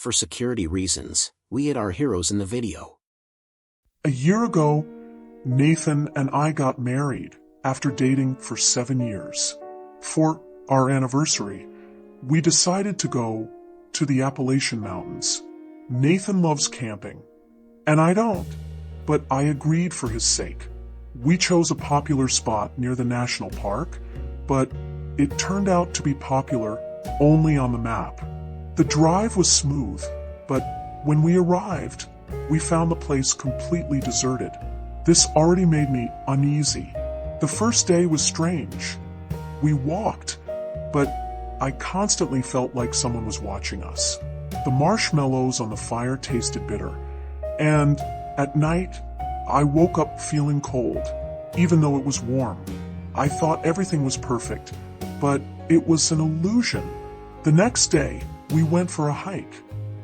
for security reasons, we hid our heroes in the video. A year ago, Nathan and I got married after dating for 7 years. For our anniversary, we decided to go to the Appalachian Mountains. Nathan loves camping, and I don't, but I agreed for his sake. We chose a popular spot near the national park, but it turned out to be popular only on the map. The drive was smooth, but when we arrived, we found the place completely deserted. This already made me uneasy. The first day was strange. We walked, but I constantly felt like someone was watching us. The marshmallows on the fire tasted bitter, and at night, I woke up feeling cold, even though it was warm. I thought everything was perfect, but it was an illusion. The next day, we went for a hike.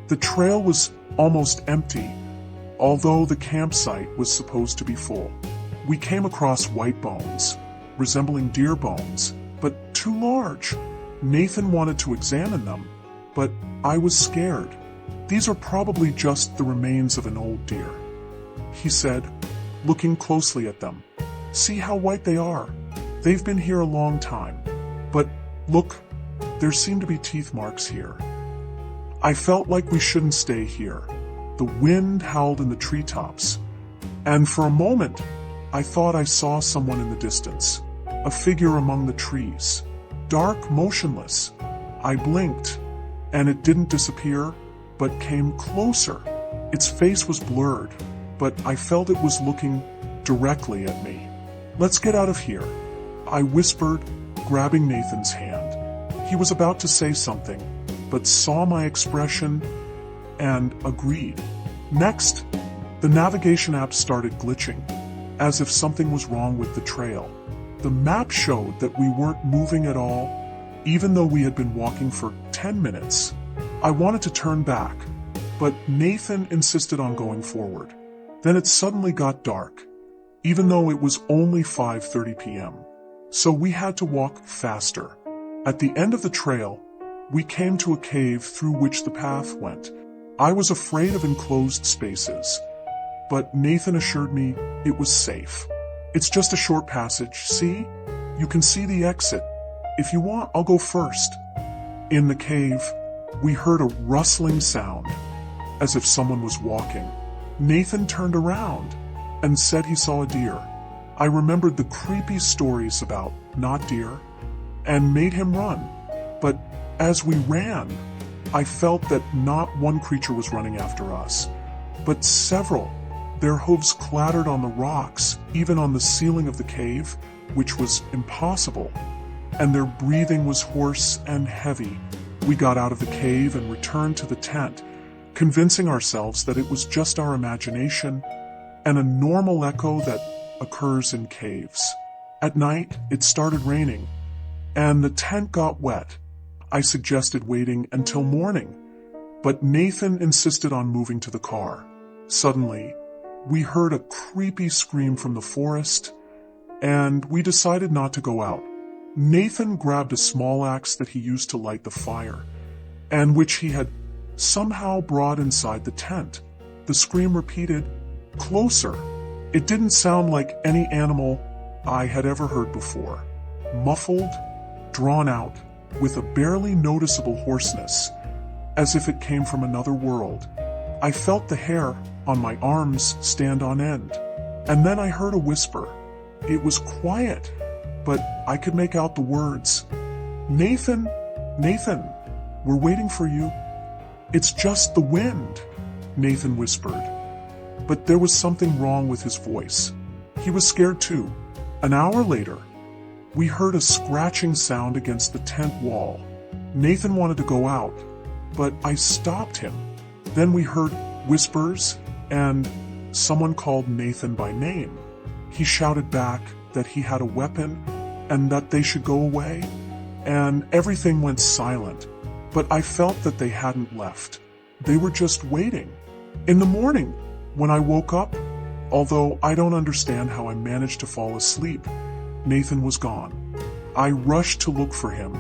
The trail was almost empty, although the campsite was supposed to be full. We came across white bones, resembling deer bones, but too large. Nathan wanted to examine them, but I was scared. These are probably just the remains of an old deer, he said, looking closely at them. See how white they are? They've been here a long time. But look, there seem to be teeth marks here. I felt like we shouldn't stay here. The wind howled in the treetops, and for a moment, I thought I saw someone in the distance, a figure among the trees, dark, motionless. I blinked, and it didn't disappear, but came closer. Its face was blurred, but I felt it was looking directly at me. Let's get out of here, I whispered, grabbing Nathan's hand. He was about to say something, but saw my expression and agreed. Next, the navigation app started glitching, as if something was wrong with the trail. The map showed that we weren't moving at all, even though we had been walking for 10 minutes. I wanted to turn back, but Nathan insisted on going forward. Then it suddenly got dark, even though it was only 5:30 p.m. So we had to walk faster. At the end of the trail, we came to a cave through which the path went. I was afraid of enclosed spaces, but Nathan assured me it was safe. It's just a short passage, see? You can see the exit. If you want, I'll go first. In the cave, we heard a rustling sound, as if someone was walking. Nathan turned around and said he saw a deer. I remembered the creepy stories about not deer and made him run. But as we ran, I felt that not one creature was running after us, but several. Their hooves clattered on the rocks, even on the ceiling of the cave, which was impossible, and their breathing was hoarse and heavy. We got out of the cave and returned to the tent, convincing ourselves that it was just our imagination and a normal echo that occurs in caves. At night, it started raining, and the tent got wet. I suggested waiting until morning, but Nathan insisted on moving to the car. Suddenly, we heard a creepy scream from the forest, and we decided not to go out. Nathan grabbed a small axe that he used to light the fire, and which he had somehow brought inside the tent. The scream repeated, closer. It didn't sound like any animal I had ever heard before. Muffled, drawn out, with a barely noticeable hoarseness, as if it came from another world. I felt the hair on my arms stand on end, and then I heard a whisper. It was quiet, but I could make out the words. Nathan, Nathan, we're waiting for you. It's just the wind, Nathan whispered. But there was something wrong with his voice. He was scared too. An hour later, we heard a scratching sound against the tent wall. Nathan wanted to go out, but I stopped him. Then we heard whispers, and someone called Nathan by name. He shouted back that he had a weapon and that they should go away, and everything went silent. But I felt that they hadn't left. They were just waiting. In the morning, when I woke up, although I don't understand how I managed to fall asleep, Nathan was gone. I rushed to look for him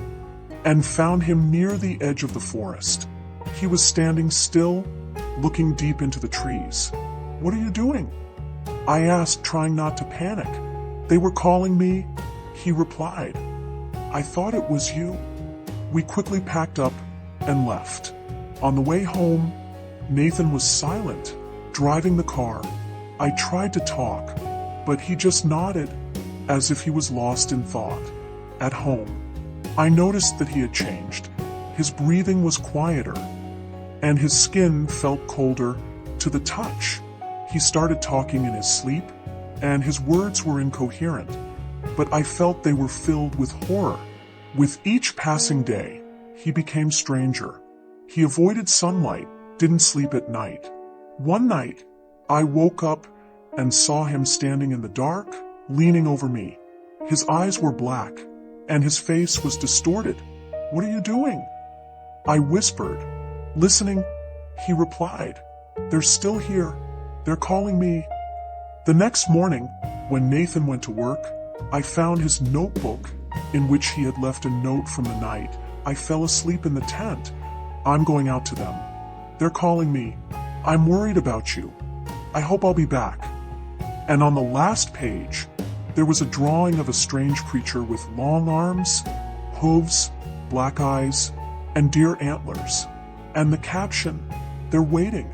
and found him near the edge of the forest. He was standing still, looking deep into the trees. "What are you doing?" I asked, trying not to panic. "They were calling me," he replied. "I thought it was you." We quickly packed up and left. On the way home, Nathan was silent, driving the car. I tried to talk, but he just nodded, as if he was lost in thought. At home, I noticed that he had changed. His breathing was quieter, and his skin felt colder to the touch. He started talking in his sleep, and his words were incoherent, but I felt they were filled with horror. With each passing day, he became stranger. He avoided sunlight, didn't sleep at night. One night, I woke up and saw him standing in the dark, leaning over me. His eyes were black, and his face was distorted. "What are you doing?" I whispered. "Listening," he replied. "They're still here. They're calling me." The next morning, when Nathan went to work, I found his notebook in which he had left a note from the night. "I fell asleep in the tent. I'm going out to them. They're calling me. I'm worried about you. I hope I'll be back." And on the last page, there was a drawing of a strange creature with long arms, hooves, black eyes, and deer antlers. And the caption, "They're waiting."